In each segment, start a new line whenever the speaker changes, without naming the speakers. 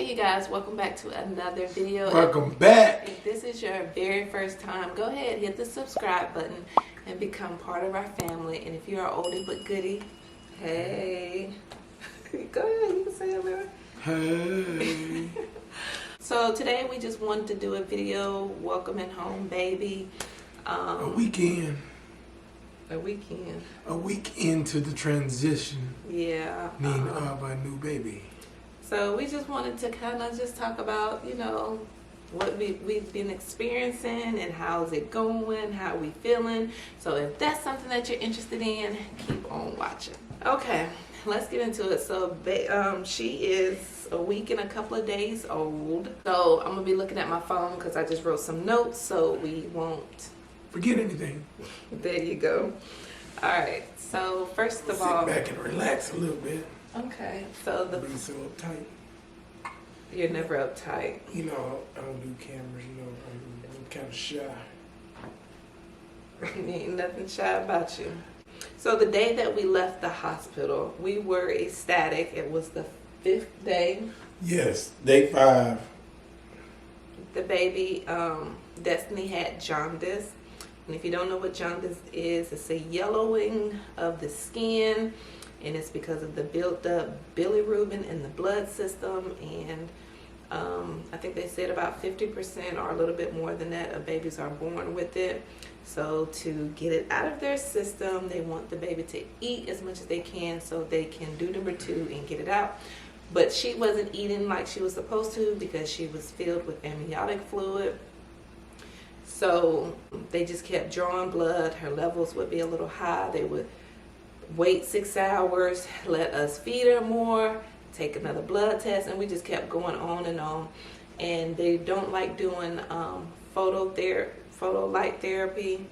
Hey you guys, welcome back to another video.
Welcome back.
If this is your very first time, go ahead, hit the subscribe button and become part of our family. And if you're an oldie but goodie, hey, go ahead, you can say it, baby.
Hey.
So today we just wanted to do a video welcoming home baby.
A weekend.
A weekend.
A week into the transition.
Yeah.
Of a new baby.
So we just wanted to kind of just talk about, you know, what we've been experiencing and how's it going, how we feeling. So if that's something that you're interested in, keep on watching. Okay, let's get into it. So she is a week and a couple of days old. So I'm gonna be looking at my phone because I just wrote some notes so we won't
forget anything.
There you go. All right, so first of all,
sit back and relax a little bit.
Okay, so
be so uptight.
You're never uptight.
You know, I don't do cameras. You know, I'm kind of shy.
Ain't nothing shy about you. So the day that we left the hospital, we were ecstatic. It was the 5th day.
Yes, day 5.
The baby, Destiny, had jaundice. And if you don't know what jaundice is, it's a yellowing of the skin. And it's because of the built up bilirubin in the blood system. And I think they said about 50% or a little bit more than that of babies are born with it. So to get it out of their system, they want the baby to eat as much as they can so they can do number 2 and get it out. But she wasn't eating like she was supposed to because she was filled with amniotic fluid. So they just kept drawing blood. Her levels would be a little high. They would wait 6 hours, let us feed her more, take another blood test, and we just kept going on and on. And they don't like doing photo light therapy.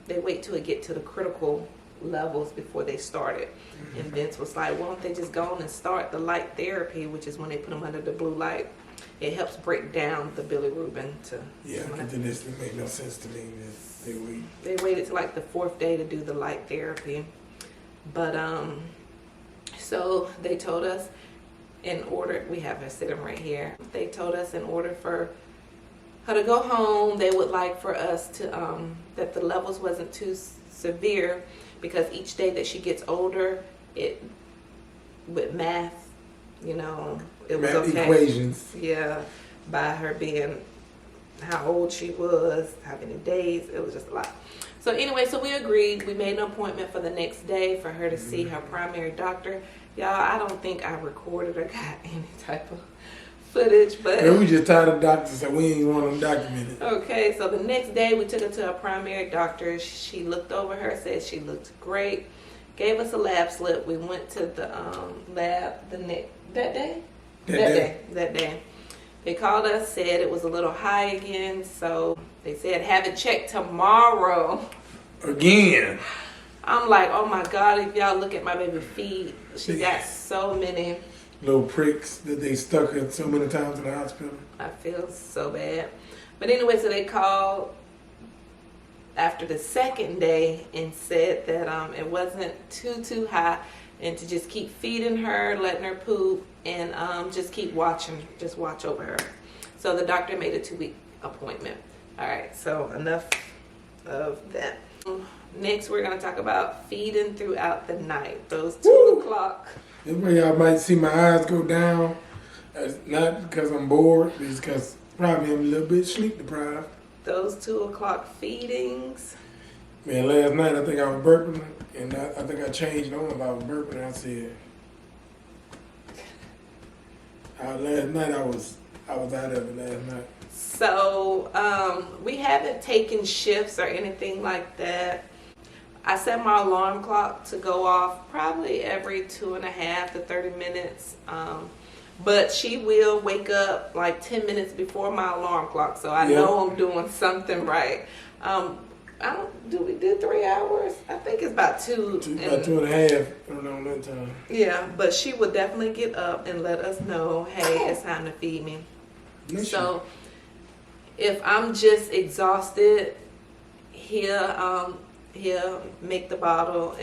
They wait till it get to the critical levels before they start it. And Vince was like, why don't they just go on and start the light therapy, which is when they put them under the blue light. It helps break down the bilirubin to...
Yeah, because it didn't make no sense to me.
They waited till like the 4th day to do the light therapy. But so they told us in order, we have her sitting right here. They told us in order for her to go home, they would like for us to that the levels wasn't too severe, because each day that she gets older, it with math, you know, it was
math
okay.
Equations.
Yeah, by her being how old she was, how many days, it was just a lot. So anyway, so we agreed. We made an appointment for the next day for her to see her primary doctor. Y'all, I don't think I recorded or got any type of footage, but...
Yeah, we just tired of doctors, so we ain't want them documented.
Okay, so the next day we took her to her primary doctor. She looked over her, said she looked great, gave us a lab slip. We went to the lab that day. They called us, said it was a little high again, so they said have it checked tomorrow.
Again.
I'm like, oh my God, if y'all look at my baby feet, she got so many
little pricks that they stuck her so many times in the hospital.
I feel so bad. But anyway, so they called after the 2nd day and said that it wasn't too high, and to just keep feeding her, letting her poop, and just keep watching, just watch over her. So the doctor made a 2-week appointment. All right, so enough of that. Next, we're going to talk about feeding throughout the night. Those 2 o'clock.
This way y'all might see my eyes go down. Not because I'm bored, it's because probably I'm a little bit sleep deprived.
Those 2 o'clock feedings.
Man, last night I think I was burping, and I think I changed on if I was burping. I said, last night I was out of it last night.
So we haven't taken shifts or anything like that. I set my alarm clock to go off probably every 2.5 to 30 minutes. But she will wake up like 10 minutes before my alarm clock, so I know I'm doing something right. We did 3 hours? I think it's about 2.
About 2.5 around that time.
Yeah, but she would definitely get up and let us know, hey, it's time to feed me. So if I'm just exhausted, he'll make the bottle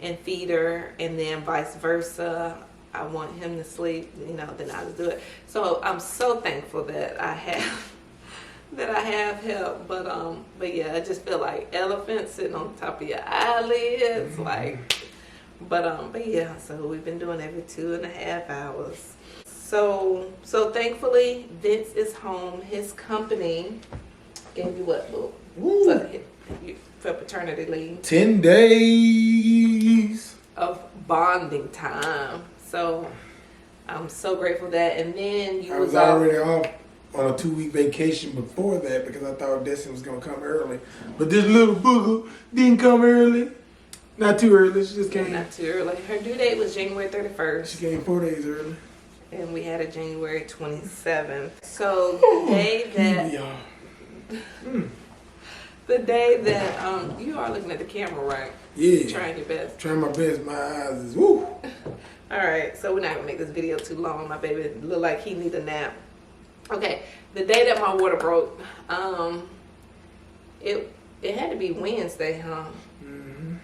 and feed her, and then vice versa. I want him to sleep, you know, then I'll do it. So I'm so thankful that I have help. But yeah, I just feel like elephants sitting on top of your eyelids, like. But yeah, so we've been doing every 2.5 hours. So thankfully Vince is home. His company gave you what, boo? For paternity leave.
10 days
Of bonding time. So I'm so grateful for that. And then
I was already off on a 2-week vacation before that because I thought Destiny was gonna come early. But this little booger didn't come early. Not too early, she just came.
Not too early. Her due date was January 31st.
She came 4 days early.
And we had a January 27th. So the day that the day that you are looking at the camera, right?
Yeah.
Trying your best.
Trying my best. My eyes is woo.
Alright, so we're not gonna make this video too long. My baby look like he need a nap. Okay, the day that my water broke, it had to be Wednesday, huh?
Mm-hmm.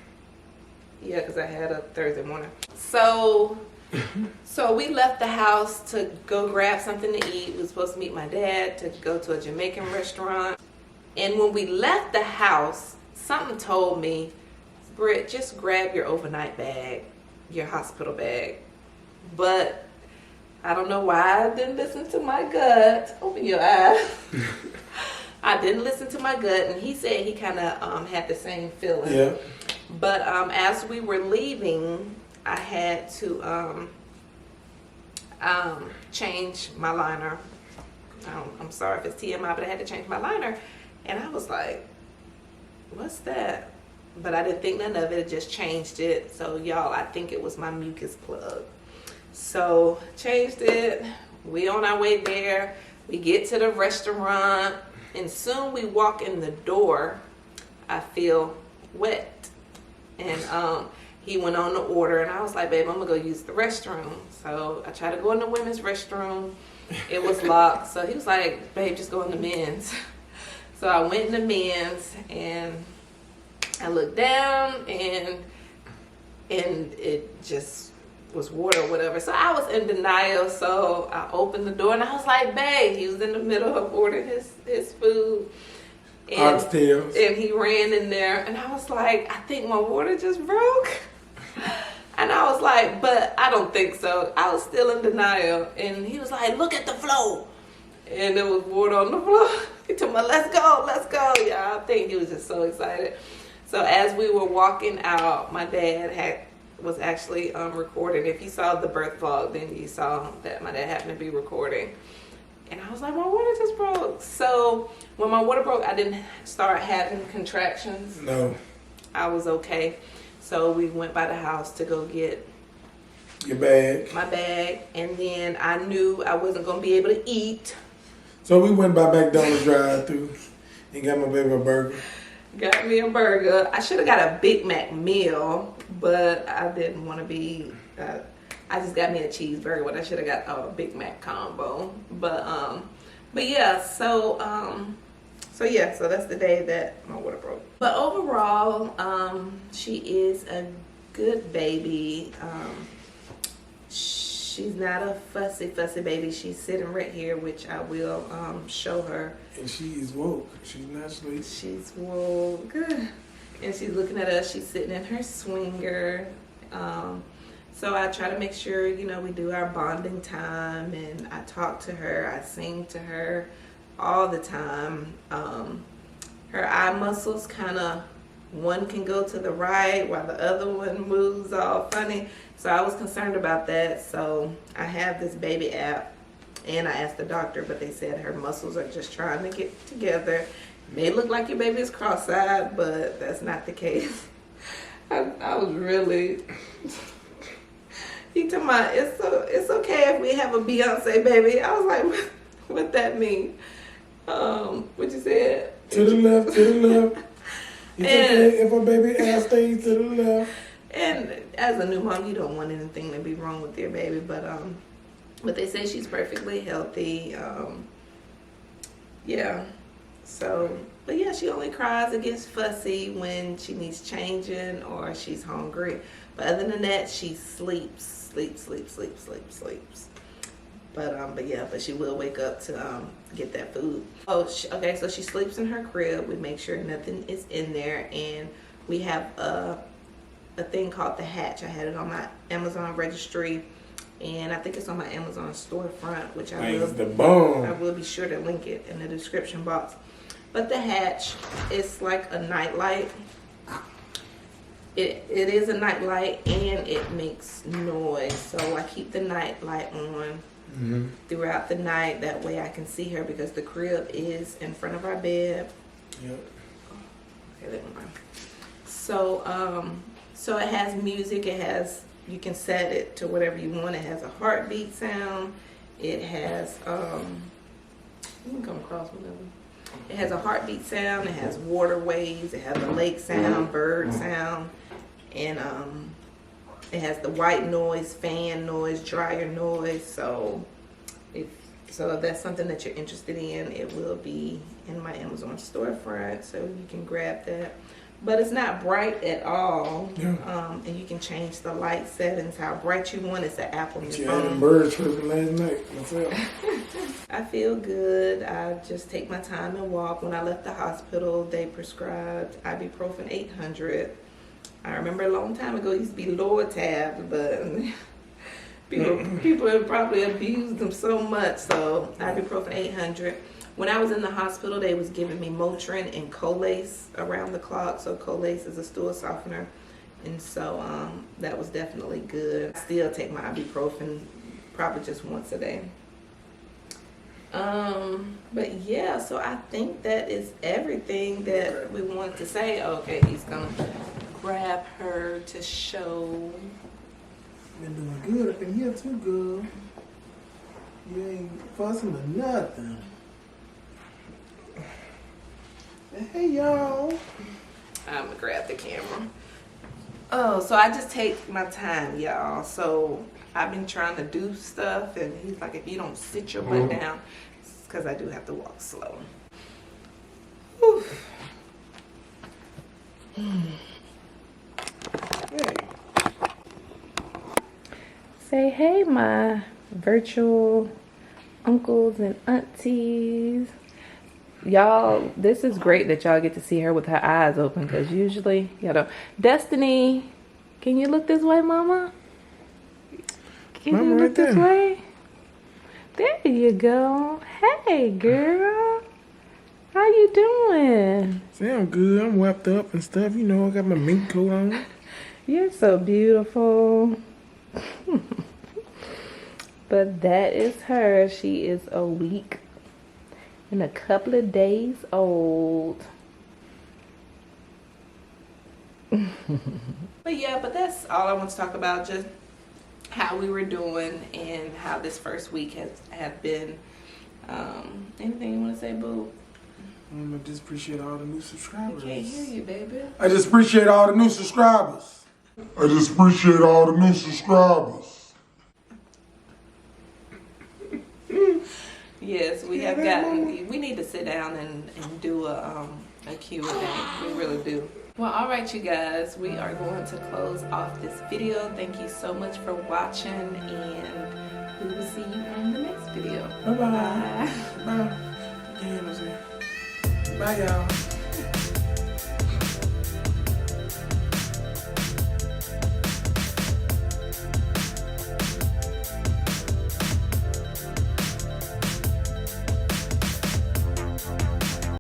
Yeah, because I had a Thursday morning. So we left the house to go grab something to eat. We were supposed to meet my dad to go to a Jamaican restaurant. And when we left the house, something told me, Britt, just grab your overnight bag, your hospital bag. But I don't know why I didn't listen to my gut. Open your eyes. I didn't listen to my gut, and he said he kind of had the same feeling.
Yeah.
But as we were leaving, I had to change my liner. I'm sorry if it's TMI, but I had to change my liner. And I was like, what's that? But I didn't think none of it. I just changed it. So y'all, I think it was my mucus plug. So changed it. We on our way there. We get to the restaurant. And soon we walk in the door, I feel wet. And he went on the order, and I was like, babe, I'm gonna go use the restroom. So I tried to go in the women's restroom. It was locked. So he was like, babe, just go in the men's. So I went in the men's, and I looked down, and it just was water or whatever. So I was in denial. So I opened the door, and I was like, babe, he was in the middle of ordering his food.
Oxtails.
And he ran in there, and I was like, I think my water just broke. And I was like, but I don't think so. I was still in denial. And he was like, look at the floor. And there was water on the floor. He told me, let's go. Yeah, I think he was just so excited. So as we were walking out, my dad was actually recording. If you saw the birth vlog, then you saw that my dad happened to be recording. And I was like, my water just broke. So when my water broke, I didn't start having contractions.
No.
I was okay. So we went by the house to go get
your bag.
My bag. And then I knew I wasn't going to be able to eat.
So we went by McDonald's drive-thru and got my baby a burger.
Got me a burger. I should have got a Big Mac meal, but I didn't want to be... I just got me a cheeseburger, but I should have got a Big Mac combo. But yeah, so that's the day that my water broke. But overall, she is a good baby. She's not a fussy baby. She's sitting right here, which I will show her.
And she is woke. She's not asleep.
She's woke. And she's looking at us. She's sitting in her swinger. So I try to make sure, we do our bonding time, and I talk to her, I sing to her all the time. Her eye muscles one can go to the right while the other one moves all funny. So I was concerned about that. So I have this baby app, and I asked the doctor, but they said her muscles are just trying to get together. May look like your baby is cross-eyed, but that's not the case. I was really... He told me, it's okay if we have a Beyonce baby. I was like, what that mean? What you said?
To the left, to the left. It's okay if a baby ass stays to the left.
And as a new mom, you don't want anything to be wrong with your baby, but they say she's perfectly healthy. Yeah. So, but yeah, she only cries and gets fussy when she needs changing or she's hungry. But other than that, she sleeps. But she will wake up to get that food. Okay, so she sleeps in her crib. We make sure nothing is in there, and we have a thing called the hatch. I had it on my Amazon registry, and I think it's on my Amazon storefront, which I will be sure to link it in the description box. But the hatch is like a night light. It is a night light, and it makes noise. So I keep the night light on throughout the night. That way I can see her, because the crib is in front of our bed.
Yep.
Okay, never mind. So it has music. You can set it to whatever you want. It has a heartbeat sound. It has you can come across whatever. It has a heartbeat sound. It has water waves. It has a lake sound, bird sound, and it has the white noise, fan noise, dryer noise. So if that's something that you're interested in, it will be in my Amazon storefront, so you can grab that. But it's not bright at all.
Yeah.
And you can change the light settings how bright you want. It's an app on your
She
phone.
had them birds chirping last night myself.
I feel good. I just take my time and walk. When I left the hospital, they prescribed ibuprofen 800. I remember a long time ago it used to be Lortab, but people have probably abused them so much. So ibuprofen 800. When I was in the hospital, they was giving me Motrin and Colace around the clock. So Colace is a stool softener, and so that was definitely good. I still take my ibuprofen probably just once a day. But yeah, so I think that is everything that we wanted to say. Okay, he's gonna grab her to show.
Been doing good up in here too, girl. You ain't fussing or nothing. Hey y'all.
I'm gonna grab the camera. Oh, so I just take my time, y'all. So I've been trying to do stuff, and he's like, if you don't sit your butt down, it's because I do have to walk slow. Whew.
Hey.
Say hey, my virtual uncles and aunties. Y'all, this is great that y'all get to see her with her eyes open, because usually, Destiny, can you look this way, Mama? Can
Mama,
you look
right
this
there.
way? There you go. Hey, girl. How you doing?
See, I'm good. I'm wrapped up and stuff. You know, I got my mink coat on.
You're so beautiful. But that is her. She is a week and a couple of days old. But that's all I want to talk about. Just how we were doing and how this first week has been. Anything you want to say, boo?
I just appreciate all the new subscribers.
I can't hear you, baby.
I just appreciate all the new subscribers.
Yes, we have gotten. We need to sit down and do a Q&A. We really do. Well, all right, you guys. We are going to close off this video. Thank you so much for watching, and we will see you in the next video.
Bye-bye. Bye. Bye, y'all.